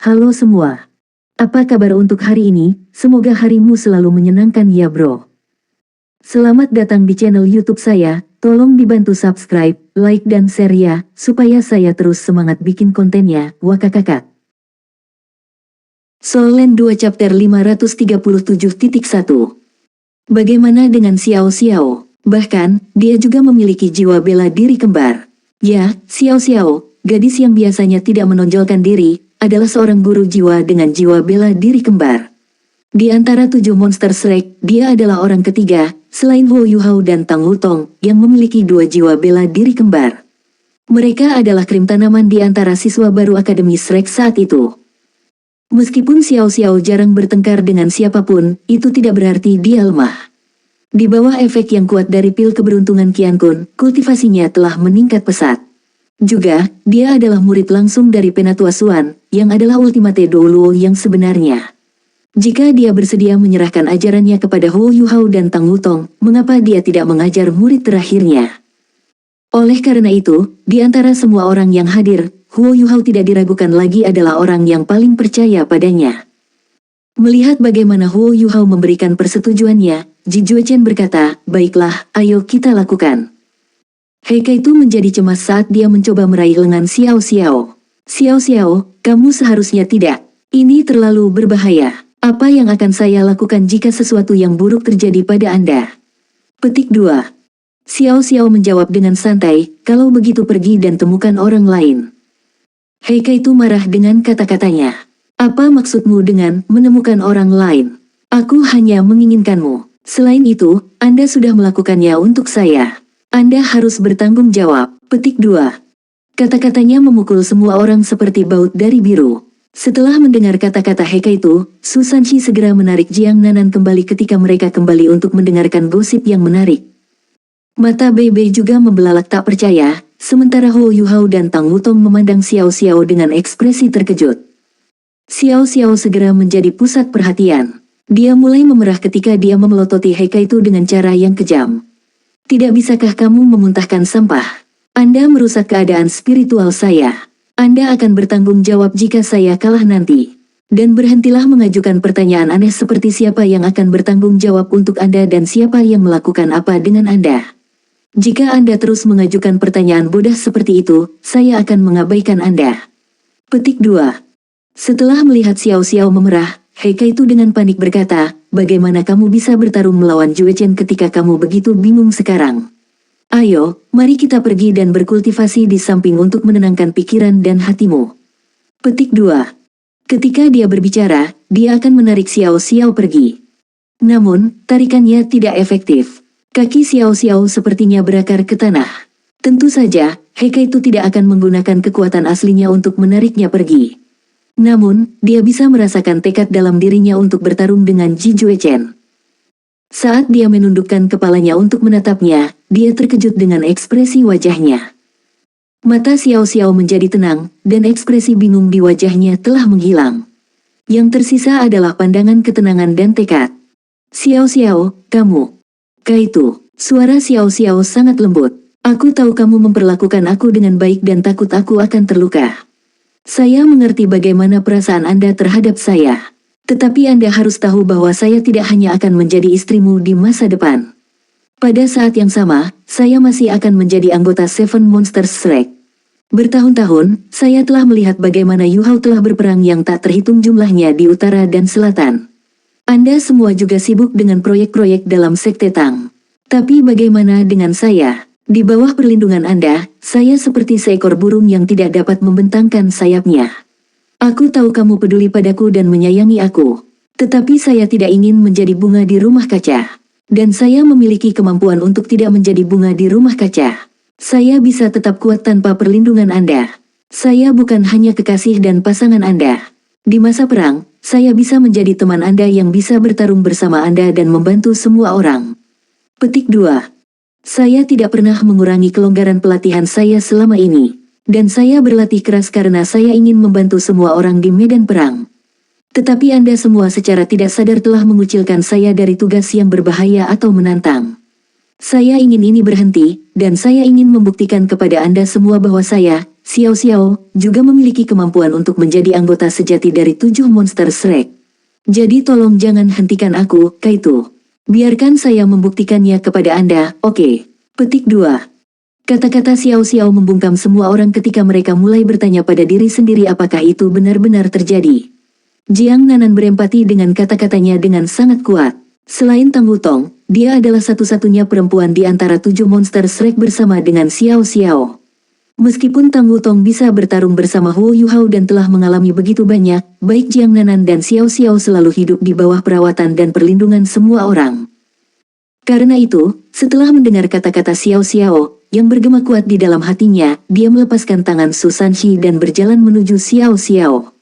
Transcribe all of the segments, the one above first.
Halo semua. Apa kabar untuk hari ini? Semoga harimu selalu menyenangkan ya bro. Selamat datang di channel YouTube saya. Tolong dibantu subscribe, like dan share ya, supaya saya terus semangat bikin kontennya. Wakakakak. Soul Land 2 Chapter 537.1. Bagaimana dengan Xiao Xiao? Bahkan, dia juga memiliki jiwa bela diri kembar. Ya, Xiao Xiao, gadis yang biasanya tidak menonjolkan diri, adalah seorang guru jiwa dengan jiwa bela diri kembar. Di antara 7 monster Shrek, dia adalah orang ketiga, selain Huo Yuhao dan Tang Wutong, yang memiliki 2 jiwa bela diri kembar. Mereka adalah krim tanaman di antara siswa baru Akademi Shrek saat itu. Meskipun Xiao Xiao jarang bertengkar dengan siapapun, itu tidak berarti dia lemah. Di bawah efek yang kuat dari pil keberuntungan Qian Kun, kultivasinya telah meningkat pesat. Juga, dia adalah murid langsung dari Penatua Xuan, yang adalah Ultimate Douluo yang sebenarnya. Jika dia bersedia menyerahkan ajarannya kepada Huo Yuhao dan Tang Wutong, mengapa dia tidak mengajar murid terakhirnya? Oleh karena itu, di antara semua orang yang hadir, Huo Yuhao tidak diragukan lagi adalah orang yang paling percaya padanya. Melihat bagaimana Huo Yuhao memberikan persetujuannya, Ji Juechen berkata, "Baiklah, ayo kita lakukan." Heike itu menjadi cemas saat dia mencoba meraih lengan Xiao Xiao. "Xiao Xiao, kamu seharusnya tidak. Ini terlalu berbahaya. Apa yang akan saya lakukan jika sesuatu yang buruk terjadi pada Anda?" Petik 2. Xiao Xiao menjawab dengan santai, "Kalau begitu pergi dan temukan orang lain." Heike itu marah dengan kata-katanya. "Apa maksudmu dengan menemukan orang lain? Aku hanya menginginkanmu. Selain itu, Anda sudah melakukannya untuk saya. Anda harus bertanggung jawab." Petik 2. Kata-katanya memukul semua orang seperti baut dari biru. Setelah mendengar kata-kata Heike itu, Su Sanxi segera menarik Jiang Nanan kembali ketika mereka kembali untuk mendengarkan gosip yang menarik. Mata Bei Bei juga membelalak tak percaya, sementara Huo Yuhao dan Tang Wutong memandang Xiao Xiao dengan ekspresi terkejut. Xiao Xiao segera menjadi pusat perhatian. Dia mulai memerah ketika dia memelototi Heike itu dengan cara yang kejam. "Tidak bisakah kamu memuntahkan sampah? Anda merusak keadaan spiritual saya. Anda akan bertanggung jawab jika saya kalah nanti. Dan berhentilah mengajukan pertanyaan aneh seperti siapa yang akan bertanggung jawab untuk Anda dan siapa yang melakukan apa dengan Anda. Jika Anda terus mengajukan pertanyaan bodoh seperti itu, saya akan mengabaikan Anda." Petik 2. Setelah melihat Xiao Xiao memerah, Heike itu dengan panik berkata, "Bagaimana kamu bisa bertarung melawan Juechen ketika kamu begitu bingung sekarang? Ayo, mari kita pergi dan berkultivasi di samping untuk menenangkan pikiran dan hatimu." Petik 2. Ketika dia berbicara, dia akan menarik Xiao Xiao pergi. Namun, tarikannya tidak efektif. Kaki Xiao Xiao sepertinya berakar ke tanah. Tentu saja, Heike itu tidak akan menggunakan kekuatan aslinya untuk menariknya pergi. Namun, dia bisa merasakan tekad dalam dirinya untuk bertarung dengan Ji Juechen. Saat dia menundukkan kepalanya untuk menatapnya, dia terkejut dengan ekspresi wajahnya. Mata Xiao Xiao menjadi tenang, dan ekspresi bingung di wajahnya telah menghilang. Yang tersisa adalah pandangan ketenangan dan tekad. "Xiao Xiao, kamu." "Kaitu." Suara Xiao Xiao sangat lembut. "Aku tahu kamu memperlakukan aku dengan baik dan takut aku akan terluka. Saya mengerti bagaimana perasaan Anda terhadap saya. Tetapi Anda harus tahu bahwa saya tidak hanya akan menjadi istrimu di masa depan. Pada saat yang sama, saya masih akan menjadi anggota Seven Monsters Shrek. Bertahun-tahun, saya telah melihat bagaimana Yuhao telah berperang yang tak terhitung jumlahnya di utara dan selatan. Anda semua juga sibuk dengan proyek-proyek dalam Sekte Tang. Tapi bagaimana dengan saya? Di bawah perlindungan Anda, saya seperti seekor burung yang tidak dapat membentangkan sayapnya. Aku tahu kamu peduli padaku dan menyayangi aku. Tetapi saya tidak ingin menjadi bunga di rumah kaca. Dan saya memiliki kemampuan untuk tidak menjadi bunga di rumah kaca. Saya bisa tetap kuat tanpa perlindungan Anda. Saya bukan hanya kekasih dan pasangan Anda. Di masa perang, saya bisa menjadi teman Anda yang bisa bertarung bersama Anda dan membantu semua orang." Petik 2. Saya tidak pernah mengurangi kelonggaran pelatihan saya selama ini. Dan saya berlatih keras karena saya ingin membantu semua orang di medan perang. Tetapi Anda semua secara tidak sadar telah mengucilkan saya dari tugas yang berbahaya atau menantang. Saya ingin ini berhenti, dan saya ingin membuktikan kepada Anda semua bahwa saya, Xiao Xiao, juga memiliki kemampuan untuk menjadi anggota sejati dari 7 monster Shrek. Jadi tolong jangan hentikan aku, Kaito. Biarkan saya membuktikannya kepada Anda, oke? Petik 2. Kata-kata Xiao Xiao membungkam semua orang ketika mereka mulai bertanya pada diri sendiri apakah itu benar-benar terjadi. Jiang Nanan berempati dengan kata-katanya dengan sangat kuat. Selain Tang Wutong, dia adalah satu-satunya perempuan di antara 7 monster Shrek bersama dengan Xiao Xiao. Meskipun Tang Wutong bisa bertarung bersama Huo Yuhao dan telah mengalami begitu banyak, baik Jiang Nanan dan Xiao Xiao selalu hidup di bawah perawatan dan perlindungan semua orang. Karena itu, setelah mendengar kata-kata Xiao Xiao, yang bergema kuat di dalam hatinya, dia melepaskan tangan Su Sanxi dan berjalan menuju Xiao Xiao.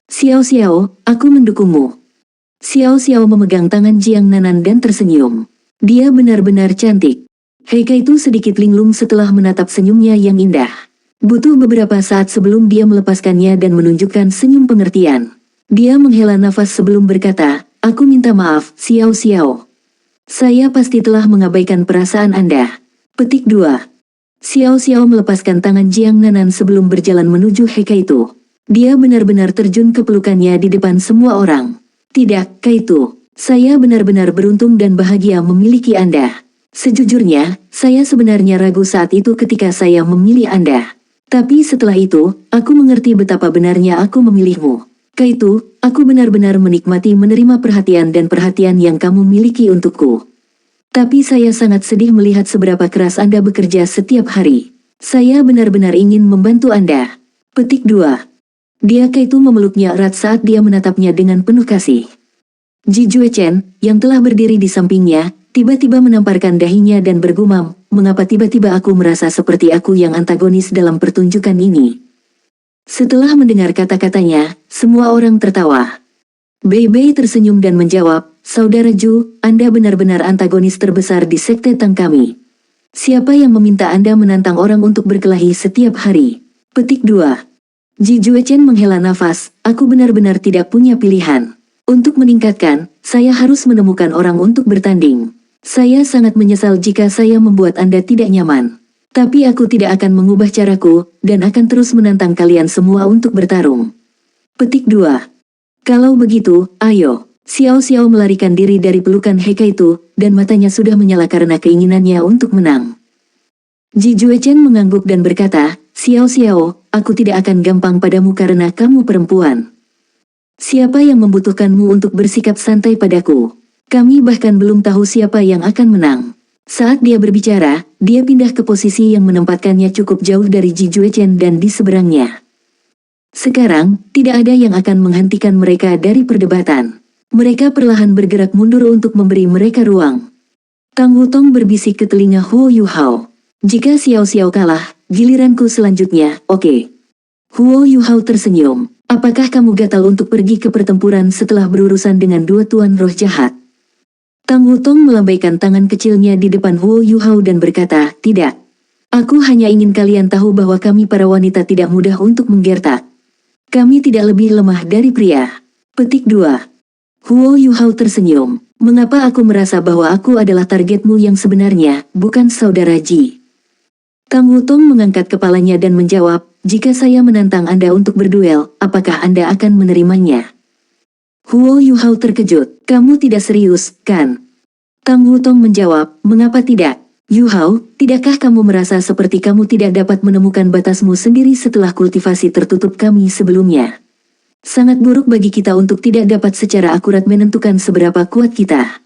Xiao Xiao, aku mendukungmu. Xiao Xiao memegang tangan Jiang Nanan dan tersenyum. Dia benar-benar cantik. Heika itu sedikit linglung setelah menatap senyumnya yang indah. Butuh beberapa saat sebelum dia melepaskannya dan menunjukkan senyum pengertian. Dia menghela nafas sebelum berkata, aku minta maaf, Xiao Xiao. Saya pasti telah mengabaikan perasaan Anda. Petik 2. Xiao Xiao melepaskan tangan Jiang Nanan sebelum berjalan menuju Heika itu. Dia benar-benar terjun ke pelukannya di depan semua orang. Tidak, Kaito. Saya benar-benar beruntung dan bahagia memiliki Anda. Sejujurnya, saya sebenarnya ragu saat itu ketika saya memilih Anda. Tapi setelah itu, aku mengerti betapa benarnya aku memilihmu. Kaito, aku benar-benar menikmati menerima perhatian dan perhatian yang kamu miliki untukku. Tapi saya sangat sedih melihat seberapa keras Anda bekerja setiap hari. Saya benar-benar ingin membantu Anda. Petik 2. Dia Kaito memeluknya erat saat dia menatapnya dengan penuh kasih. Ji Juechen, yang telah berdiri di sampingnya, tiba-tiba menamparkan dahinya dan bergumam, mengapa tiba-tiba aku merasa seperti aku yang antagonis dalam pertunjukan ini. Setelah mendengar kata-katanya, semua orang tertawa. Bei Bei tersenyum dan menjawab, Saudara Ju, Anda benar-benar antagonis terbesar di sekte Tang kami. Siapa yang meminta Anda menantang orang untuk berkelahi setiap hari? Petik 2. Ji Juechen menghela nafas, aku benar-benar tidak punya pilihan. Untuk meningkatkan, saya harus menemukan orang untuk bertanding. Saya sangat menyesal jika saya membuat Anda tidak nyaman. Tapi aku tidak akan mengubah caraku, dan akan terus menantang kalian semua untuk bertarung. Petik 2. Kalau begitu, ayo. Xiao Xiao melarikan diri dari pelukan Heika itu, dan matanya sudah menyala karena keinginannya untuk menang. Ji Juechen mengangguk dan berkata, Xiao Xiao, aku tidak akan gampang padamu karena kamu perempuan. Siapa yang membutuhkanmu untuk bersikap santai padaku? Kami bahkan belum tahu siapa yang akan menang. Saat dia berbicara, dia pindah ke posisi yang menempatkannya cukup jauh dari Ji Juechen dan di seberangnya. Sekarang, tidak ada yang akan menghentikan mereka dari perdebatan. Mereka perlahan bergerak mundur untuk memberi mereka ruang. Tang Wutong berbisik ke telinga Huo Yuhao. Jika Xiao Xiao kalah, giliranku selanjutnya, oke. Huo Yuhao tersenyum. Apakah kamu gatal untuk pergi ke pertempuran setelah berurusan dengan dua tuan roh jahat? Tang Wutong melambaikan tangan kecilnya di depan Huo Yuhao dan berkata, tidak. Aku hanya ingin kalian tahu bahwa kami para wanita tidak mudah untuk menggertak. Kami tidak lebih lemah dari pria. Petik 2. Huo Yuhao tersenyum. Mengapa aku merasa bahwa aku adalah targetmu yang sebenarnya, bukan saudara Ji? Tang Wutong mengangkat kepalanya dan menjawab, jika saya menantang Anda untuk berduel, apakah Anda akan menerimanya? Huo Yuhao terkejut, kamu tidak serius, kan? Tang Wutong menjawab, mengapa tidak? Yuhao, tidakkah kamu merasa seperti kamu tidak dapat menemukan batasmu sendiri setelah kultivasi tertutup kami sebelumnya? Sangat buruk bagi kita untuk tidak dapat secara akurat menentukan seberapa kuat kita.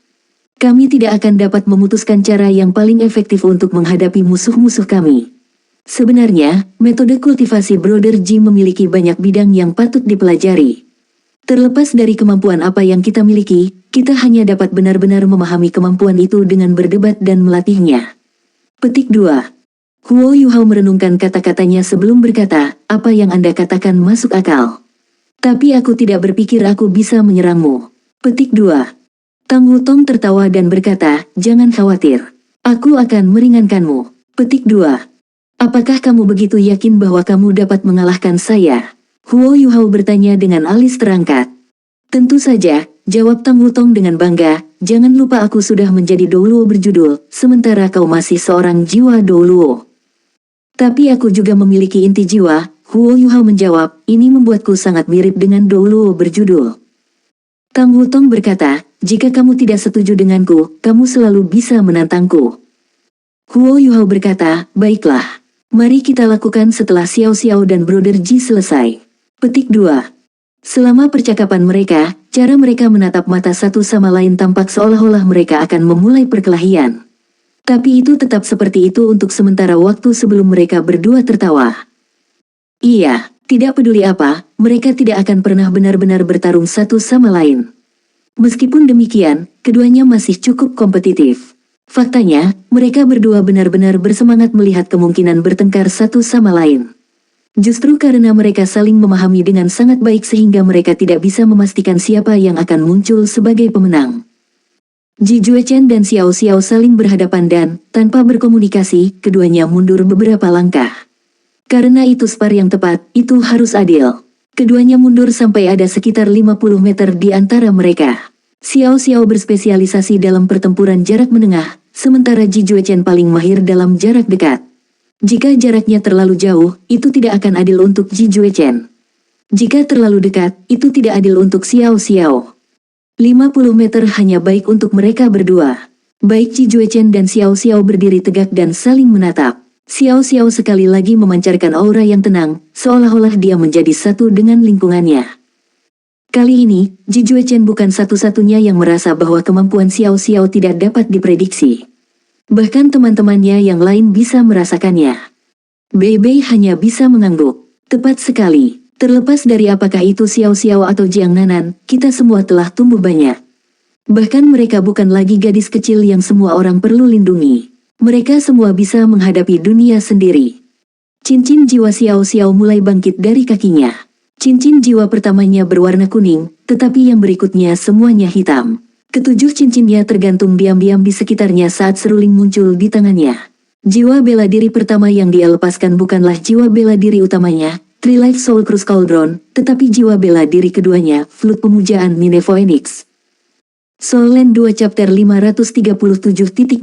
Kami tidak akan dapat memutuskan cara yang paling efektif untuk menghadapi musuh-musuh kami. Sebenarnya, metode kultivasi Brother Ji memiliki banyak bidang yang patut dipelajari. Terlepas dari kemampuan apa yang kita miliki, kita hanya dapat benar-benar memahami kemampuan itu dengan berdebat dan melatihnya. Petik 2. Huo Yuhao merenungkan kata-katanya sebelum berkata, apa yang Anda katakan masuk akal. Tapi aku tidak berpikir aku bisa menyerangmu. Petik 2. Tang Wutong tertawa dan berkata, jangan khawatir. Aku akan meringankanmu. Petik 2. Apakah kamu begitu yakin bahwa kamu dapat mengalahkan saya? Huo Yuhao bertanya dengan alis terangkat. Tentu saja, jawab Tang Wutong dengan bangga, jangan lupa aku sudah menjadi Douluo berjudul, sementara kau masih seorang jiwa Douluo. Tapi aku juga memiliki inti jiwa, Huo Yuhao menjawab, ini membuatku sangat mirip dengan Douluo berjudul. Tang Wutong berkata, jika kamu tidak setuju denganku, kamu selalu bisa menantangku. Huo Yuhao berkata, baiklah. Mari kita lakukan setelah Xiao Xiao dan Brother Ji selesai. Petik 2. Selama percakapan mereka, cara mereka menatap mata satu sama lain tampak seolah-olah mereka akan memulai perkelahian. Tapi itu tetap seperti itu untuk sementara waktu sebelum mereka berdua tertawa. Iya, tidak peduli apa, mereka tidak akan pernah benar-benar bertarung satu sama lain. Meskipun demikian, keduanya masih cukup kompetitif. Faktanya, mereka berdua benar-benar bersemangat melihat kemungkinan bertengkar satu sama lain. Justru karena mereka saling memahami dengan sangat baik sehingga mereka tidak bisa memastikan siapa yang akan muncul sebagai pemenang. Ji Juechen dan Xiao Xiao saling berhadapan dan, tanpa berkomunikasi, keduanya mundur beberapa langkah. Karena itu spar yang tepat, itu harus adil. Keduanya mundur sampai ada sekitar 50 meter di antara mereka. Xiao Xiao berspesialisasi dalam pertempuran jarak menengah, sementara Ji Juechen paling mahir dalam jarak dekat. Jika jaraknya terlalu jauh, itu tidak akan adil untuk Ji Juechen. Jika terlalu dekat, itu tidak adil untuk Xiao Xiao. 50 meter hanya baik untuk mereka berdua. Baik Ji Juechen dan Xiao Xiao berdiri tegak dan saling menatap. Xiao Xiao sekali lagi memancarkan aura yang tenang, seolah-olah dia menjadi satu dengan lingkungannya. Kali ini, Ji Juechen bukan satu-satunya yang merasa bahwa kemampuan Xiao Xiao tidak dapat diprediksi. Bahkan teman-temannya yang lain bisa merasakannya. Bei hanya bisa mengangguk. Tepat sekali, terlepas dari apakah itu Xiao Xiao atau Jiang Nanan, kita semua telah tumbuh banyak. Bahkan mereka bukan lagi gadis kecil yang semua orang perlu lindungi. Mereka semua bisa menghadapi dunia sendiri. Cincin jiwa Xiao Xiao mulai bangkit dari kakinya. Cincin jiwa pertamanya berwarna kuning, tetapi yang berikutnya semuanya hitam. Ketujuh cincinnya tergantung diam-diam di sekitarnya saat seruling muncul di tangannya. Jiwa bela diri pertama yang dia lepaskan bukanlah jiwa bela diri utamanya, Tri-Life Soul Cruise Cauldron, tetapi jiwa bela diri keduanya, Flute Pemujaan Nine Phoenix. Soul Land 2 Chapter 537.2.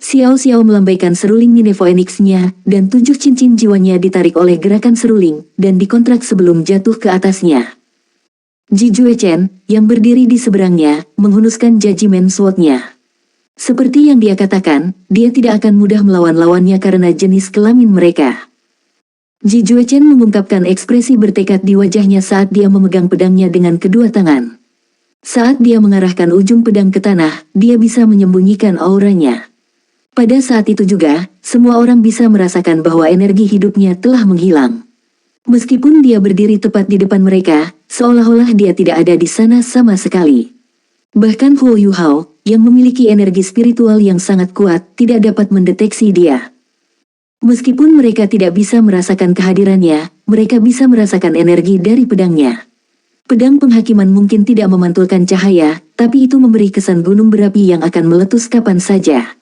Xiao Xiao melambaikan seruling Nine Phoenix-nya, dan 7 cincin jiwanya ditarik oleh gerakan seruling, dan dikontrak sebelum jatuh ke atasnya. Ji Juechen, yang berdiri di seberangnya, menghunuskan Judgment Sword-nya. Seperti yang dia katakan, dia tidak akan mudah melawan lawannya karena jenis kelamin mereka. Ji Juechen mengungkapkan ekspresi bertekad di wajahnya saat dia memegang pedangnya dengan kedua tangan. Saat dia mengarahkan ujung pedang ke tanah, dia bisa menyembunyikan auranya. Pada saat itu juga, semua orang bisa merasakan bahwa energi hidupnya telah menghilang. Meskipun dia berdiri tepat di depan mereka, seolah-olah dia tidak ada di sana sama sekali. Bahkan Huo Yuhao, yang memiliki energi spiritual yang sangat kuat, tidak dapat mendeteksi dia. Meskipun mereka tidak bisa merasakan kehadirannya, mereka bisa merasakan energi dari pedangnya. Pedang penghakiman mungkin tidak memantulkan cahaya, tapi itu memberi kesan gunung berapi yang akan meletus kapan saja.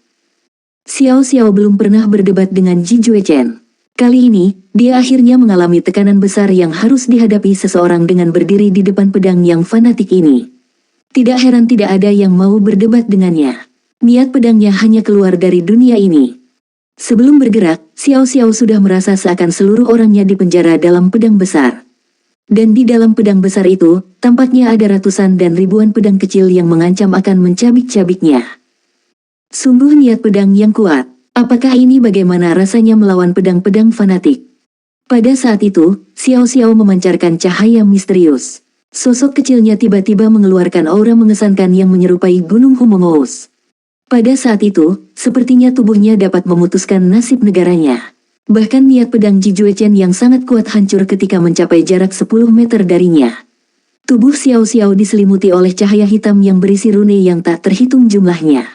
Xiao Xiao belum pernah berdebat dengan Ji Juechen. Kali ini, dia akhirnya mengalami tekanan besar yang harus dihadapi seseorang dengan berdiri di depan pedang yang fanatik ini. Tidak heran tidak ada yang mau berdebat dengannya. Niat pedangnya hanya keluar dari dunia ini. Sebelum bergerak, Xiao Xiao sudah merasa seakan seluruh orangnya dipenjara dalam pedang besar. Dan di dalam pedang besar itu, tampaknya ada ratusan dan ribuan pedang kecil yang mengancam akan mencabik-cabiknya. Sungguh niat pedang yang kuat. Apakah ini bagaimana rasanya melawan pedang-pedang fanatik? Pada saat itu, Xiao Xiao memancarkan cahaya misterius. Sosok kecilnya tiba-tiba mengeluarkan aura mengesankan yang menyerupai gunung Humongous. Pada saat itu, sepertinya tubuhnya dapat memutuskan nasib negaranya. Bahkan niat pedang Ji Juechen yang sangat kuat hancur ketika mencapai jarak 10 meter darinya. Tubuh Xiao Xiao diselimuti oleh cahaya hitam yang berisi rune yang tak terhitung jumlahnya.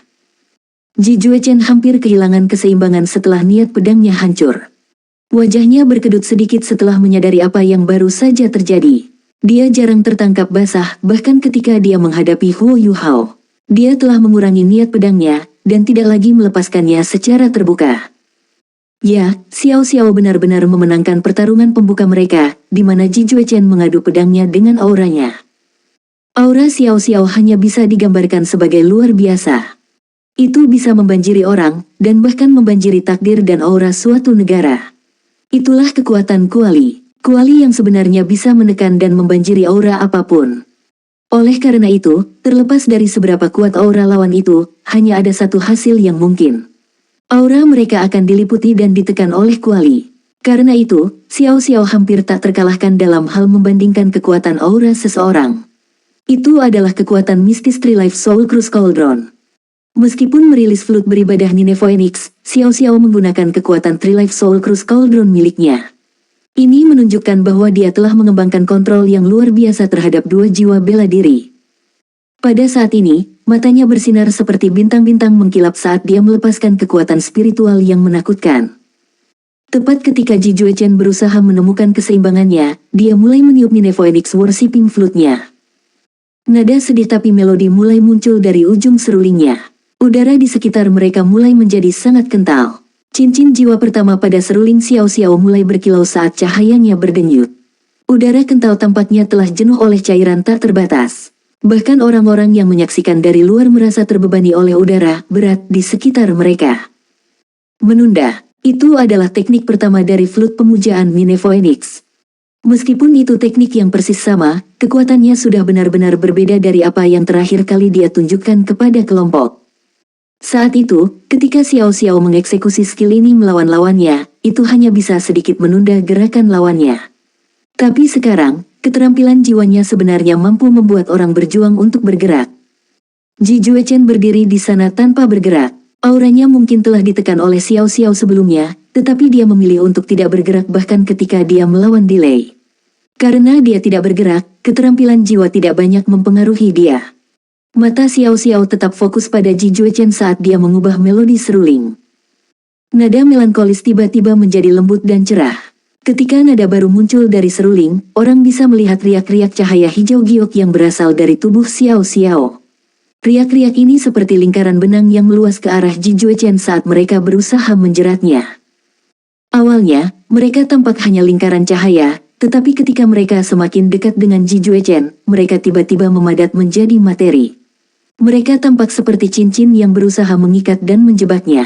Ji Juechen hampir kehilangan keseimbangan setelah niat pedangnya hancur. Wajahnya berkedut sedikit setelah menyadari apa yang baru saja terjadi. Dia jarang tertangkap basah, bahkan ketika dia menghadapi Huo Yuhao. Dia telah mengurangi niat pedangnya, dan tidak lagi melepaskannya secara terbuka. Ya, Xiao Xiao benar-benar memenangkan pertarungan pembuka mereka, di mana Ji Juechen mengadu pedangnya dengan auranya. Aura Xiao Xiao hanya bisa digambarkan sebagai luar biasa. Itu bisa membanjiri orang, dan bahkan membanjiri takdir dan aura suatu negara. Itulah kekuatan Kuali. Kuali yang sebenarnya bisa menekan dan membanjiri aura apapun. Oleh karena itu, terlepas dari seberapa kuat aura lawan itu, hanya ada satu hasil yang mungkin. Aura mereka akan diliputi dan ditekan oleh Kuali. Karena itu, Xiao Xiao hampir tak terkalahkan dalam hal membandingkan kekuatan aura seseorang. Itu adalah kekuatan mistis Tree Life Soul Cruise Cauldron. Meskipun merilis flut beribadah Nine Phoenix, Xiao Xiao menggunakan kekuatan Tree Life Soul Cruise Cauldron miliknya. Ini menunjukkan bahwa dia telah mengembangkan kontrol yang luar biasa terhadap dua jiwa bela diri. Pada saat ini, matanya bersinar seperti bintang-bintang mengkilap saat dia melepaskan kekuatan spiritual yang menakutkan. Tepat ketika Ji Juechen berusaha menemukan keseimbangannya, dia mulai meniup Nine Phoenix Worshipping Flute-nya. Nada sedih tapi melodi mulai muncul dari ujung serulingnya. Udara di sekitar mereka mulai menjadi sangat kental. Cincin jiwa pertama pada seruling Xiao Xiao mulai berkilau saat cahayanya berdenyut. Udara kental tampaknya telah jenuh oleh cairan tak terbatas. Bahkan orang-orang yang menyaksikan dari luar merasa terbebani oleh udara berat di sekitar mereka. Menunda, itu adalah teknik pertama dari flut pemujaan Nine Phoenix. Meskipun itu teknik yang persis sama, kekuatannya sudah benar-benar berbeda dari apa yang terakhir kali dia tunjukkan kepada kelompok. Saat itu, ketika Xiao Xiao mengeksekusi skill ini melawan lawannya, itu hanya bisa sedikit menunda gerakan lawannya. Tapi sekarang, keterampilan jiwanya sebenarnya mampu membuat orang berjuang untuk bergerak. Ji Juechen berdiri di sana tanpa bergerak. Auranya mungkin telah ditekan oleh Xiao Xiao sebelumnya, tetapi dia memilih untuk tidak bergerak bahkan ketika dia melawan delay. Karena dia tidak bergerak, keterampilan jiwa tidak banyak mempengaruhi dia. Mata Xiao Xiao tetap fokus pada Ji Juechen saat dia mengubah melodi seruling. Nada melankolis tiba-tiba menjadi lembut dan cerah. Ketika nada baru muncul dari seruling, orang bisa melihat riak-riak cahaya hijau giok yang berasal dari tubuh Xiao Xiao. Riak-riak ini seperti lingkaran benang yang meluas ke arah Ji Juechen saat mereka berusaha menjeratnya. Awalnya, mereka tampak hanya lingkaran cahaya, tetapi ketika mereka semakin dekat dengan Ji Juechen, mereka tiba-tiba memadat menjadi materi. Mereka tampak seperti cincin yang berusaha mengikat dan menjebaknya.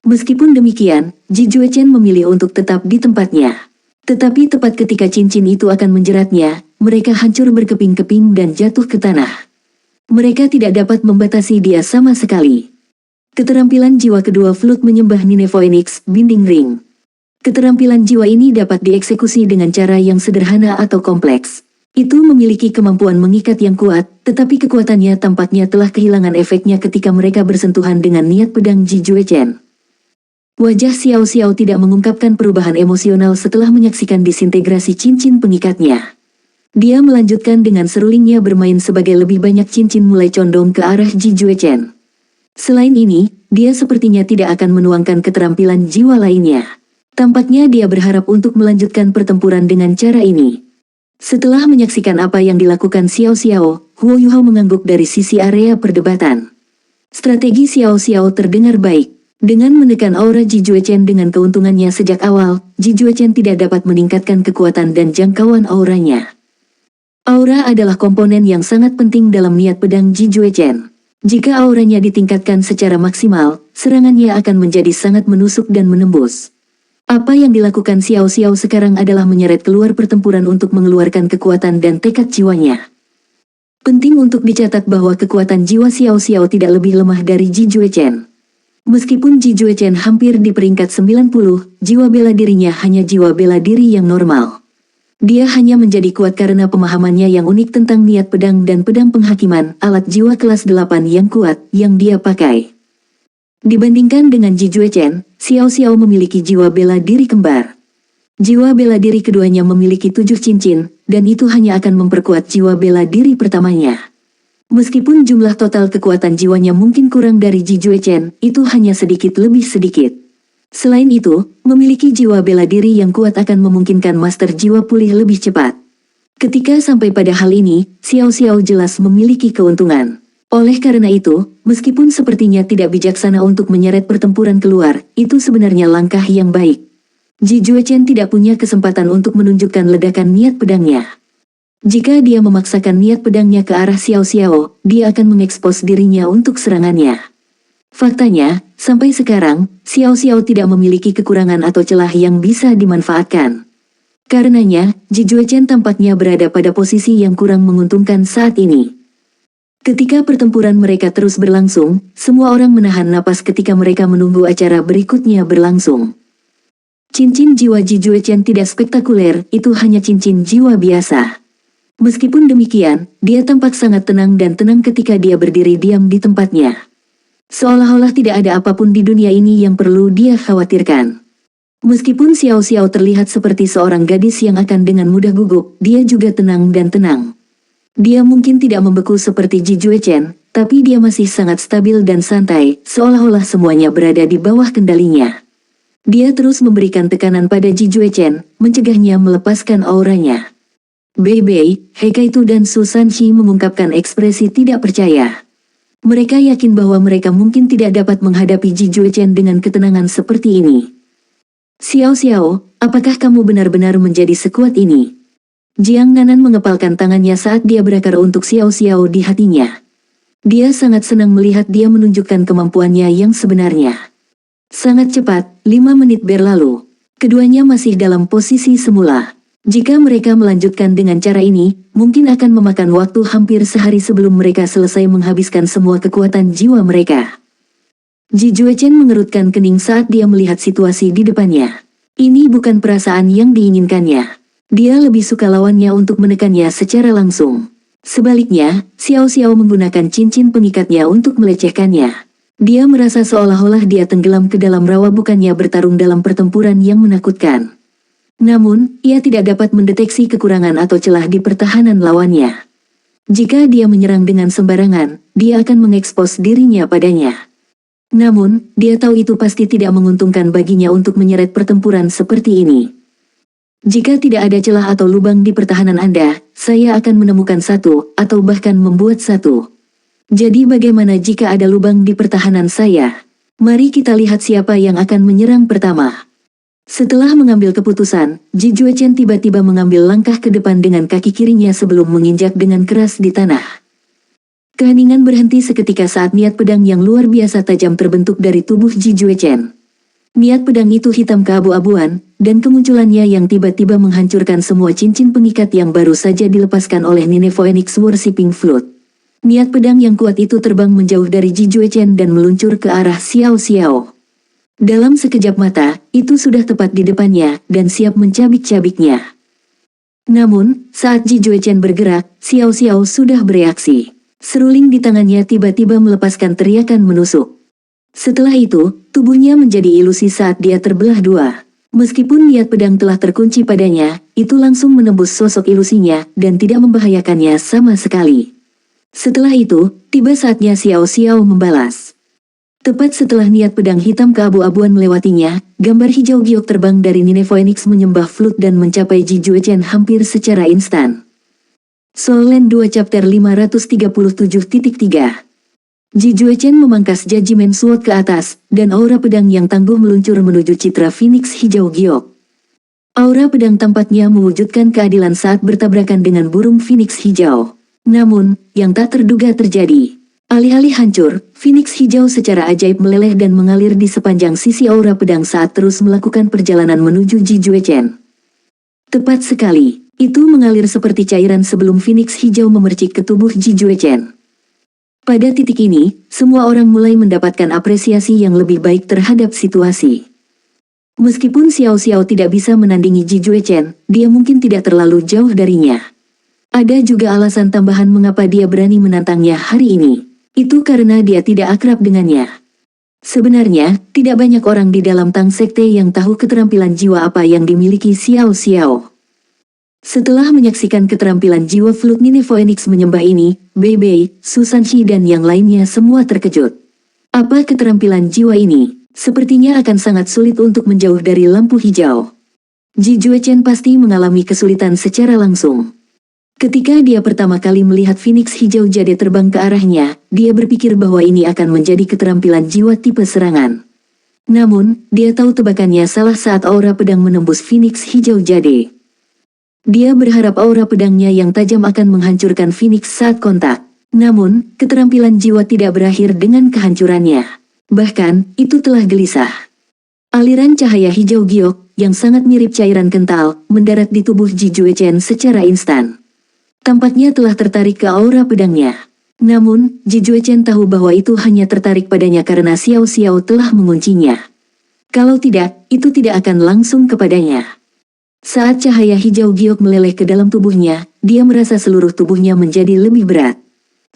Meskipun demikian, Ji Juechen memilih untuk tetap di tempatnya. Tetapi tepat ketika cincin itu akan menjeratnya, mereka hancur berkeping-keping dan jatuh ke tanah. Mereka tidak dapat membatasi dia sama sekali. Keterampilan jiwa kedua flut menyembah Nine Phoenix, Binding Ring. Keterampilan jiwa ini dapat dieksekusi dengan cara yang sederhana atau kompleks. Itu memiliki kemampuan mengikat yang kuat, tetapi kekuatannya tampaknya telah kehilangan efeknya ketika mereka bersentuhan dengan niat pedang Ji Juechen. Wajah Xiao Xiao tidak mengungkapkan perubahan emosional setelah menyaksikan disintegrasi cincin pengikatnya. Dia melanjutkan dengan serulingnya bermain sebagai lebih banyak cincin mulai condong ke arah Ji Juechen. Selain ini, dia sepertinya tidak akan menuangkan keterampilan jiwa lainnya. Tampaknya dia berharap untuk melanjutkan pertempuran dengan cara ini. Setelah menyaksikan apa yang dilakukan Xiao Xiao, Huo Yuhao mengangguk dari sisi area perdebatan. Strategi Xiao Xiao terdengar baik. Dengan menekan aura Ji Juechen dengan keuntungannya sejak awal, Ji Juechen tidak dapat meningkatkan kekuatan dan jangkauan auranya. Aura adalah komponen yang sangat penting dalam niat pedang Ji Juechen. Jika auranya ditingkatkan secara maksimal, serangannya akan menjadi sangat menusuk dan menembus. Apa yang dilakukan Xiao Xiao sekarang adalah menyeret keluar pertempuran untuk mengeluarkan kekuatan dan tekad jiwanya. Penting untuk dicatat bahwa kekuatan jiwa Xiao Xiao tidak lebih lemah dari Ji Juechen. Meskipun Ji Juechen hampir di peringkat 90, jiwa bela dirinya hanya jiwa bela diri yang normal. Dia hanya menjadi kuat karena pemahamannya yang unik tentang niat pedang dan pedang penghakiman, alat jiwa kelas 8 yang kuat, yang dia pakai. Dibandingkan dengan Ji Juechen, Xiao Xiao memiliki jiwa bela diri kembar. Jiwa bela diri keduanya memiliki 7 cincin, dan itu hanya akan memperkuat jiwa bela diri pertamanya. Meskipun jumlah total kekuatan jiwanya mungkin kurang dari Ji Juechen, itu hanya sedikit lebih sedikit. Selain itu, memiliki jiwa bela diri yang kuat akan memungkinkan master jiwa pulih lebih cepat. Ketika sampai pada hal ini, Xiao Xiao jelas memiliki keuntungan. Oleh karena itu, meskipun sepertinya tidak bijaksana untuk menyeret pertempuran keluar, itu sebenarnya langkah yang baik. Ji Juechen tidak punya kesempatan untuk menunjukkan ledakan niat pedangnya. Jika dia memaksakan niat pedangnya ke arah Xiao Xiao, dia akan mengekspos dirinya untuk serangannya. Faktanya, sampai sekarang, Xiao Xiao tidak memiliki kekurangan atau celah yang bisa dimanfaatkan. Karenanya, Ji Juechen tampaknya berada pada posisi yang kurang menguntungkan saat ini. Ketika pertempuran mereka terus berlangsung, semua orang menahan napas ketika mereka menunggu acara berikutnya berlangsung. Cincin jiwa Ji Juechen tidak spektakuler, itu hanya cincin jiwa biasa. Meskipun demikian, dia tampak sangat tenang dan tenang ketika dia berdiri diam di tempatnya. Seolah-olah tidak ada apapun di dunia ini yang perlu dia khawatirkan. Meskipun Xiao Xiao terlihat seperti seorang gadis yang akan dengan mudah gugup, dia juga tenang dan tenang. Dia mungkin tidak membeku seperti Ji Juechen, tapi dia masih sangat stabil dan santai, seolah-olah semuanya berada di bawah kendalinya. Dia terus memberikan tekanan pada Ji Juechen, mencegahnya melepaskan auranya. Bei Bei, Hekaitu dan Su Sanxi mengungkapkan ekspresi tidak percaya. Mereka yakin bahwa mereka mungkin tidak dapat menghadapi Ji Juechen dengan ketenangan seperti ini. Xiao Xiao, apakah kamu benar-benar menjadi sekuat ini? Jiang Nanan mengepalkan tangannya saat dia berakar untuk Xiao Xiao di hatinya. Dia sangat senang melihat dia menunjukkan kemampuannya yang sebenarnya. Sangat cepat, 5 menit berlalu. Keduanya masih dalam posisi semula. Jika mereka melanjutkan dengan cara ini, mungkin akan memakan waktu hampir sehari sebelum mereka selesai menghabiskan semua kekuatan jiwa mereka. Ji Juechen mengerutkan kening saat dia melihat situasi di depannya. Ini bukan perasaan yang diinginkannya. Dia lebih suka lawannya untuk menekannya secara langsung. Sebaliknya, Xiao Xiao menggunakan cincin pengikatnya untuk melecehkannya. Dia merasa seolah-olah dia tenggelam ke dalam rawa bukannya bertarung dalam pertempuran yang menakutkan. Namun, ia tidak dapat mendeteksi kekurangan atau celah di pertahanan lawannya. Jika dia menyerang dengan sembarangan, dia akan mengekspos dirinya padanya. Namun, dia tahu itu pasti tidak menguntungkan baginya untuk menyeret pertempuran seperti ini. Jika tidak ada celah atau lubang di pertahanan Anda, saya akan menemukan satu, atau bahkan membuat satu. Jadi bagaimana jika ada lubang di pertahanan saya? Mari kita lihat siapa yang akan menyerang pertama. Setelah mengambil keputusan, Ji Juechen tiba-tiba mengambil langkah ke depan dengan kaki kirinya sebelum menginjak dengan keras di tanah. Keheningan berhenti seketika saat niat pedang yang luar biasa tajam terbentuk dari tubuh Ji Juechen. Niat pedang itu hitam keabu-abuan, dan kemunculannya yang tiba-tiba menghancurkan semua cincin pengikat yang baru saja dilepaskan oleh Nine Phoenix Worshipping Flute. Niat pedang yang kuat itu terbang menjauh dari Ji Juechen dan meluncur ke arah Xiao Xiao. Dalam sekejap mata, itu sudah tepat di depannya, dan siap mencabik-cabiknya. Namun, saat Ji Juechen bergerak, Xiao Xiao sudah bereaksi. Seruling di tangannya tiba-tiba melepaskan teriakan menusuk. Setelah itu, tubuhnya menjadi ilusi saat dia terbelah dua. Meskipun niat pedang telah terkunci padanya, itu langsung menembus sosok ilusinya, dan tidak membahayakannya sama sekali. Setelah itu, tiba saatnya Xiao Xiao membalas. Tepat setelah niat pedang hitam keabu-abuan melewatinya, gambar hijau giok terbang dari Nine Phoenix menyembah flute dan mencapai Ji Juechen hampir secara instan. Soul Land 2 Chapter 537.3 Ji Juechen memangkas Judgment Sword ke atas, dan aura pedang yang tangguh meluncur menuju citra Phoenix hijau giok. Aura pedang tampaknya mewujudkan keadilan saat bertabrakan dengan burung Phoenix hijau. Namun, yang tak terduga terjadi. Alih-alih hancur, Phoenix hijau secara ajaib meleleh dan mengalir di sepanjang sisi aura pedang saat terus melakukan perjalanan menuju Ji Juechen. Tepat sekali, itu mengalir seperti cairan sebelum Phoenix hijau memercik ke tubuh Ji Juechen. Pada titik ini, semua orang mulai mendapatkan apresiasi yang lebih baik terhadap situasi. Meskipun Xiao Xiao tidak bisa menandingi Ji Juechen, dia mungkin tidak terlalu jauh darinya. Ada juga alasan tambahan mengapa dia berani menantangnya hari ini. Itu karena dia tidak akrab dengannya. Sebenarnya, tidak banyak orang di dalam Tang Sekte yang tahu keterampilan jiwa apa yang dimiliki Xiao Xiao. Setelah menyaksikan keterampilan jiwa flute Nine Phoenix menyembah ini, Bei Bei, Su Sanxi dan yang lainnya semua terkejut. Apa keterampilan jiwa ini? Sepertinya akan sangat sulit untuk menjauh dari lampu hijau. Ji Juechen pasti mengalami kesulitan secara langsung. Ketika dia pertama kali melihat Phoenix hijau jade terbang ke arahnya, dia berpikir bahwa ini akan menjadi keterampilan jiwa tipe serangan. Namun, dia tahu tebakannya salah saat aura pedang menembus Phoenix hijau jade. Dia berharap aura pedangnya yang tajam akan menghancurkan Phoenix saat kontak. Namun, keterampilan jiwa tidak berakhir dengan kehancurannya. Bahkan, itu telah gelisah. Aliran cahaya hijau giok, yang sangat mirip cairan kental, mendarat di tubuh Ji Juechen secara instan. Tampaknya telah tertarik ke aura pedangnya. Namun, Ji Juechen tahu bahwa itu hanya tertarik padanya karena Xiao Xiao telah menguncinya. Kalau tidak, itu tidak akan langsung kepadanya. Saat cahaya hijau giok meleleh ke dalam tubuhnya, dia merasa seluruh tubuhnya menjadi lebih berat.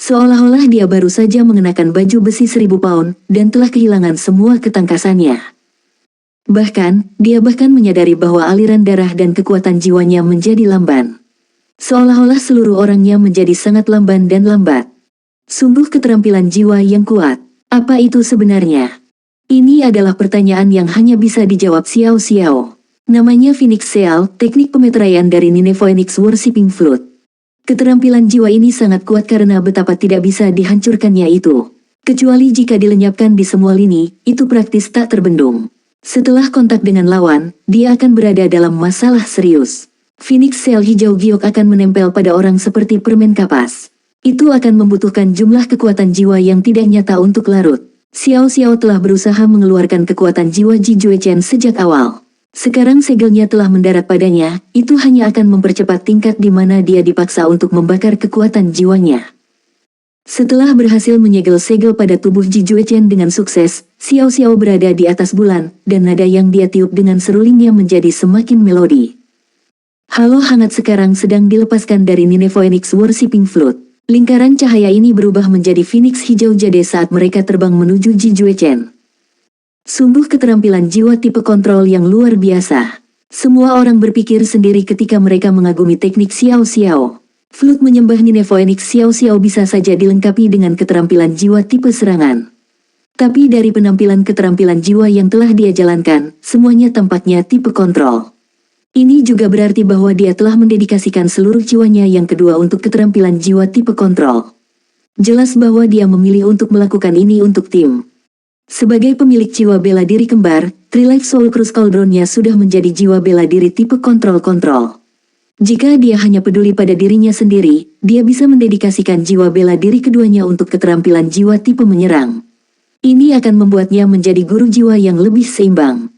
Seolah-olah dia baru saja mengenakan baju besi 1000 pound, dan telah kehilangan semua ketangkasannya. Bahkan, dia menyadari bahwa aliran darah dan kekuatan jiwanya menjadi lamban. Seolah-olah seluruh orangnya menjadi sangat lamban dan lambat. Sungguh keterampilan jiwa yang kuat. Apa itu sebenarnya? Ini adalah pertanyaan yang hanya bisa dijawab Xiao Xiao. Namanya Phoenix Seal, teknik pemeteraian dari Nine Phoenix Worshipping Flute. Keterampilan jiwa ini sangat kuat karena betapa tidak bisa dihancurkannya itu. Kecuali jika dilenyapkan di semua lini, itu praktis tak terbendung. Setelah kontak dengan lawan, dia akan berada dalam masalah serius. Phoenix Shell hijau giok akan menempel pada orang seperti permen kapas. Itu akan membutuhkan jumlah kekuatan jiwa yang tidak nyata untuk larut. Xiao Xiao telah berusaha mengeluarkan kekuatan jiwa Ji Juechen sejak awal. Sekarang segelnya telah mendarat padanya, itu hanya akan mempercepat tingkat di mana dia dipaksa untuk membakar kekuatan jiwanya. Setelah berhasil menyegel segel pada tubuh Ji Juechen dengan sukses, Xiao Xiao berada di atas bulan, dan nada yang dia tiup dengan serulingnya menjadi semakin melodi. Halo hangat sekarang sedang dilepaskan dari Nine Phoenix Worshipping Flute. Lingkaran cahaya ini berubah menjadi Phoenix hijau jade saat mereka terbang menuju Ji Juechen. Sungguh keterampilan jiwa tipe kontrol yang luar biasa. Semua orang berpikir sendiri ketika mereka mengagumi teknik Xiao Xiao. Flute menyembah Nine Phoenix Xiao Xiao bisa saja dilengkapi dengan keterampilan jiwa tipe serangan. Tapi dari penampilan keterampilan jiwa yang telah dia jalankan, semuanya tampaknya tipe kontrol. Ini juga berarti bahwa dia telah mendedikasikan seluruh jiwanya yang kedua untuk keterampilan jiwa tipe kontrol. Jelas bahwa dia memilih untuk melakukan ini untuk tim. Sebagai pemilik jiwa bela diri kembar, Trilife Soul Cruise Cauldron-nya sudah menjadi jiwa bela diri tipe kontrol-kontrol. Jika dia hanya peduli pada dirinya sendiri, dia bisa mendedikasikan jiwa bela diri keduanya untuk keterampilan jiwa tipe menyerang. Ini akan membuatnya menjadi guru jiwa yang lebih seimbang.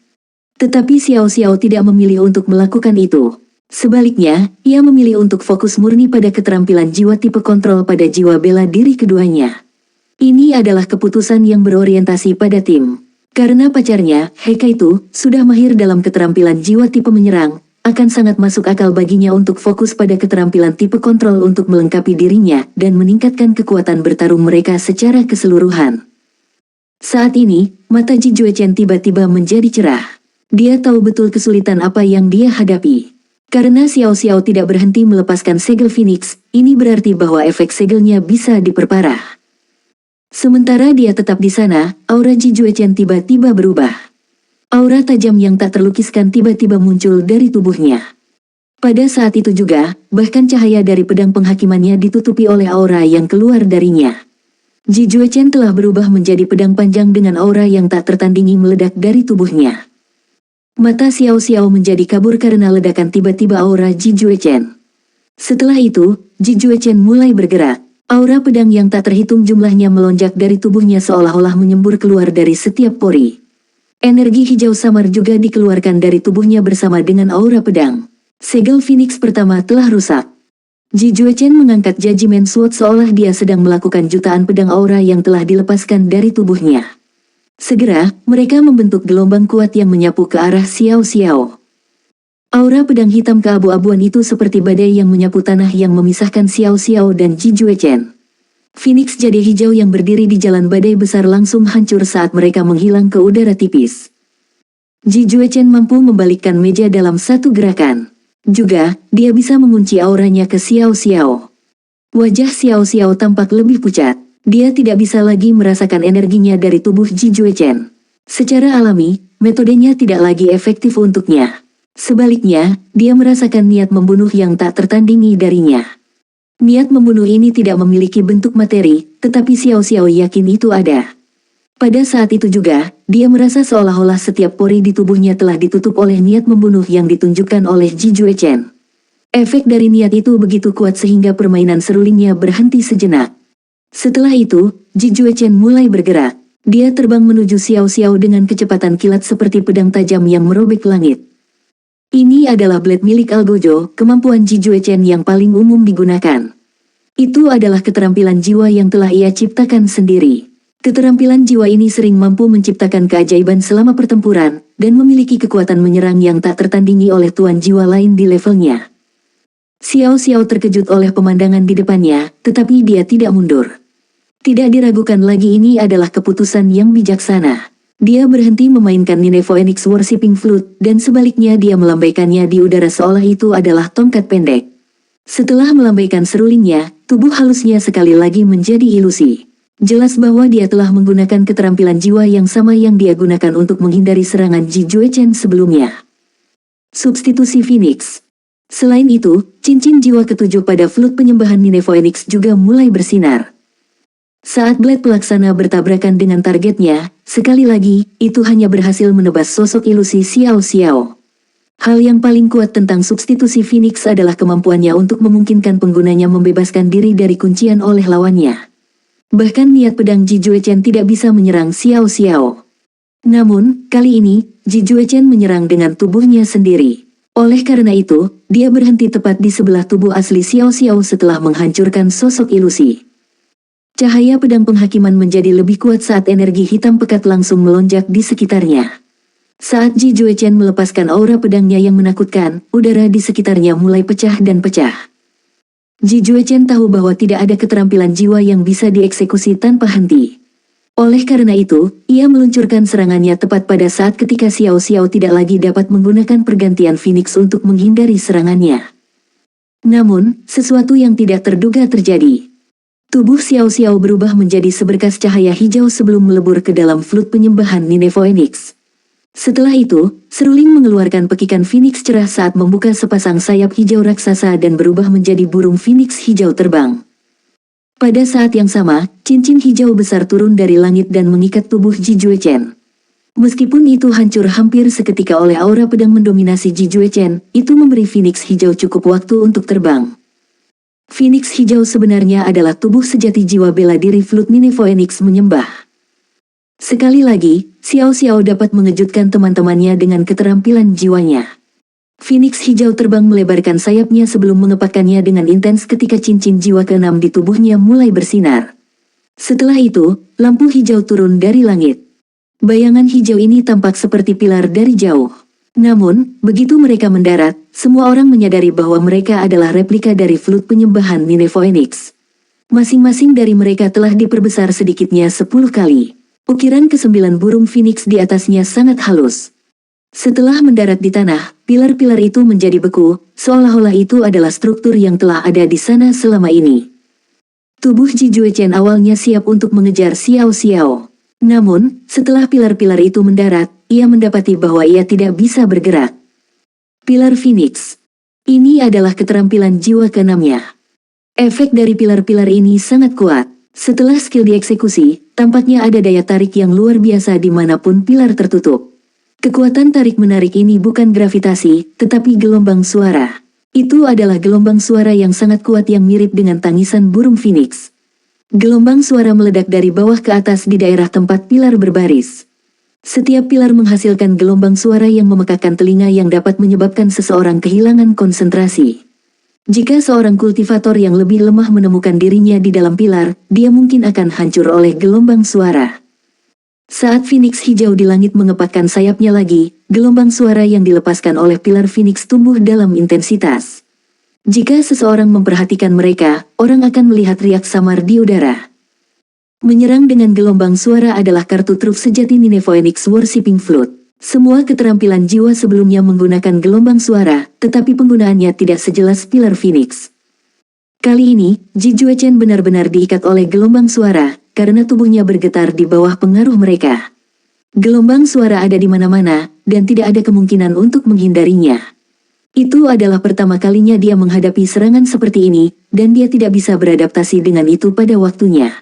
Tetapi Xiao Xiao tidak memilih untuk melakukan itu. Sebaliknya, ia memilih untuk fokus murni pada keterampilan jiwa tipe kontrol pada jiwa bela diri keduanya. Ini adalah keputusan yang berorientasi pada tim. Karena pacarnya, Hekaitu, sudah mahir dalam keterampilan jiwa tipe menyerang, akan sangat masuk akal baginya untuk fokus pada keterampilan tipe kontrol untuk melengkapi dirinya dan meningkatkan kekuatan bertarung mereka secara keseluruhan. Saat ini, mata Ji Juechen tiba-tiba menjadi cerah. Dia tahu betul kesulitan apa yang dia hadapi. Karena Xiao Xiao tidak berhenti melepaskan segel Phoenix, ini berarti bahwa efek segelnya bisa diperparah. Sementara dia tetap di sana, aura Ji Juechen tiba-tiba berubah. Aura tajam yang tak terlukiskan tiba-tiba muncul dari tubuhnya. Pada saat itu juga, bahkan cahaya dari pedang penghakimannya ditutupi oleh aura yang keluar darinya. Ji Juechen telah berubah menjadi pedang panjang dengan aura yang tak tertandingi meledak dari tubuhnya. Mata Xiao Xiao menjadi kabur karena ledakan tiba-tiba aura Ji Juechen. Setelah itu, Ji Juechen mulai bergerak. Aura pedang yang tak terhitung jumlahnya melonjak dari tubuhnya seolah-olah menyembur keluar dari setiap pori. Energi hijau samar juga dikeluarkan dari tubuhnya bersama dengan aura pedang. Segel Phoenix pertama telah rusak. Ji Juechen mengangkat Judgment Sword seolah dia sedang melakukan jutaan pedang aura yang telah dilepaskan dari tubuhnya. Segera, mereka membentuk gelombang kuat yang menyapu ke arah Xiao Xiao. Aura pedang hitam keabu-abuan itu seperti badai yang menyapu tanah yang memisahkan Xiao Xiao dan Ji Juechen. Phoenix jade hijau yang berdiri di jalan badai besar langsung hancur saat mereka menghilang ke udara tipis. Ji Juechen mampu membalikkan meja dalam satu gerakan. Juga, dia bisa mengunci auranya ke Xiao Xiao. Wajah Xiao Xiao tampak lebih pucat. Dia tidak bisa lagi merasakan energinya dari tubuh Ji Juechen. Secara alami, metodenya tidak lagi efektif untuknya. Sebaliknya, dia merasakan niat membunuh yang tak tertandingi darinya. Niat membunuh ini tidak memiliki bentuk materi, tetapi Xiao Xiao yakin itu ada. Pada saat itu juga, dia merasa seolah-olah setiap pori di tubuhnya telah ditutup oleh niat membunuh yang ditunjukkan oleh Ji Juechen. Efek dari niat itu begitu kuat sehingga permainan serulingnya berhenti sejenak. Setelah itu, Ji Juechen mulai bergerak. Dia terbang menuju Xiao Xiao dengan kecepatan kilat seperti pedang tajam yang merobek langit. Ini adalah blade milik Algojo, kemampuan Ji Juechen yang paling umum digunakan. Itu adalah keterampilan jiwa yang telah ia ciptakan sendiri. Keterampilan jiwa ini sering mampu menciptakan keajaiban selama pertempuran, dan memiliki kekuatan menyerang yang tak tertandingi oleh tuan jiwa lain di levelnya. Xiao Xiao terkejut oleh pemandangan di depannya, tetapi dia tidak mundur. Tidak diragukan lagi, ini adalah keputusan yang bijaksana. Dia berhenti memainkan Nine Phoenix Worshipping Flute, dan sebaliknya dia melambaikannya di udara seolah itu adalah tongkat pendek. Setelah melambaikan serulingnya, tubuh halusnya sekali lagi menjadi ilusi. Jelas bahwa dia telah menggunakan keterampilan jiwa yang sama yang dia gunakan untuk menghindari serangan Ji Juechen sebelumnya. Substitusi Phoenix. Selain itu, cincin jiwa ketujuh pada flute penyembahan Nine Phoenix juga mulai bersinar. Saat blade pelaksana bertabrakan dengan targetnya, sekali lagi, itu hanya berhasil menebas sosok ilusi Xiao Xiao. Hal yang paling kuat tentang substitusi Phoenix adalah kemampuannya untuk memungkinkan penggunanya membebaskan diri dari kuncian oleh lawannya. Bahkan niat pedang Ji Juechen tidak bisa menyerang Xiao Xiao. Namun, kali ini, Ji Juechen menyerang dengan tubuhnya sendiri. Oleh karena itu, dia berhenti tepat di sebelah tubuh asli Xiao Xiao setelah menghancurkan sosok ilusi. Cahaya pedang penghakiman menjadi lebih kuat saat energi hitam pekat langsung melonjak di sekitarnya. Saat Ji Juechen melepaskan aura pedangnya yang menakutkan, udara di sekitarnya mulai pecah dan pecah. Ji Juechen tahu bahwa tidak ada keterampilan jiwa yang bisa dieksekusi tanpa henti. Oleh karena itu, ia meluncurkan serangannya tepat pada saat ketika Xiao Xiao tidak lagi dapat menggunakan pergantian Phoenix untuk menghindari serangannya. Namun, sesuatu yang tidak terduga terjadi. Tubuh Xiao Xiao berubah menjadi seberkas cahaya hijau sebelum melebur ke dalam flute penyembahan Nine Phoenix. Setelah itu, seruling mengeluarkan pekikan Phoenix cerah saat membuka sepasang sayap hijau raksasa dan berubah menjadi burung Phoenix hijau terbang. Pada saat yang sama, cincin hijau besar turun dari langit dan mengikat tubuh Ji Juechen. Meskipun itu hancur hampir seketika oleh aura pedang mendominasi Ji Juechen, itu memberi Phoenix hijau cukup waktu untuk terbang. Phoenix hijau sebenarnya adalah tubuh sejati jiwa bela diri flute Nine Phoenix menyembah. Sekali lagi, Xiao Xiao dapat mengejutkan teman-temannya dengan keterampilan jiwanya. Phoenix hijau terbang melebarkan sayapnya sebelum mengepakkannya dengan intens ketika cincin jiwa keenam di tubuhnya mulai bersinar. Setelah itu, lampu hijau turun dari langit. Bayangan hijau ini tampak seperti pilar dari jauh. Namun, begitu mereka mendarat, semua orang menyadari bahwa mereka adalah replika dari flute penyembahan Nine Phoenix. Masing-masing dari mereka telah diperbesar sedikitnya 10 kali. Ukiran ke-9 burung Phoenix di atasnya sangat halus. Setelah mendarat di tanah, pilar-pilar itu menjadi beku, seolah-olah itu adalah struktur yang telah ada di sana selama ini. Tubuh Ji Juechen awalnya siap untuk mengejar Xiao Xiao. Namun, setelah pilar-pilar itu mendarat, ia mendapati bahwa ia tidak bisa bergerak. Pilar Phoenix. Ini adalah keterampilan jiwa keenamnya. Efek dari pilar-pilar ini sangat kuat. Setelah skill dieksekusi, tampaknya ada daya tarik yang luar biasa dimanapun pilar tertutup. Kekuatan tarik-menarik ini bukan gravitasi, tetapi gelombang suara. Itu adalah gelombang suara yang sangat kuat yang mirip dengan tangisan burung Phoenix. Gelombang suara meledak dari bawah ke atas di daerah tempat pilar berbaris. Setiap pilar menghasilkan gelombang suara yang memekakkan telinga yang dapat menyebabkan seseorang kehilangan konsentrasi. Jika seorang kultivator yang lebih lemah menemukan dirinya di dalam pilar, dia mungkin akan hancur oleh gelombang suara. Saat Phoenix hijau di langit mengepakkan sayapnya lagi, gelombang suara yang dilepaskan oleh pilar Phoenix tumbuh dalam intensitas. Jika seseorang memperhatikan mereka, orang akan melihat riak samar di udara. Menyerang dengan gelombang suara adalah kartu truf sejati Nine Phoenix Worshipping Flute. Semua keterampilan jiwa sebelumnya menggunakan gelombang suara, tetapi penggunaannya tidak sejelas pilar Phoenix. Kali ini, Ji Juechen benar-benar diikat oleh gelombang suara, karena tubuhnya bergetar di bawah pengaruh mereka. Gelombang suara ada di mana-mana, dan tidak ada kemungkinan untuk menghindarinya. Itu adalah pertama kalinya dia menghadapi serangan seperti ini, dan dia tidak bisa beradaptasi dengan itu pada waktunya.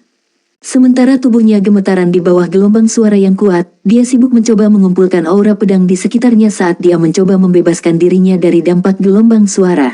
Sementara tubuhnya gemetaran di bawah gelombang suara yang kuat, dia sibuk mencoba mengumpulkan aura pedang di sekitarnya saat dia mencoba membebaskan dirinya dari dampak gelombang suara.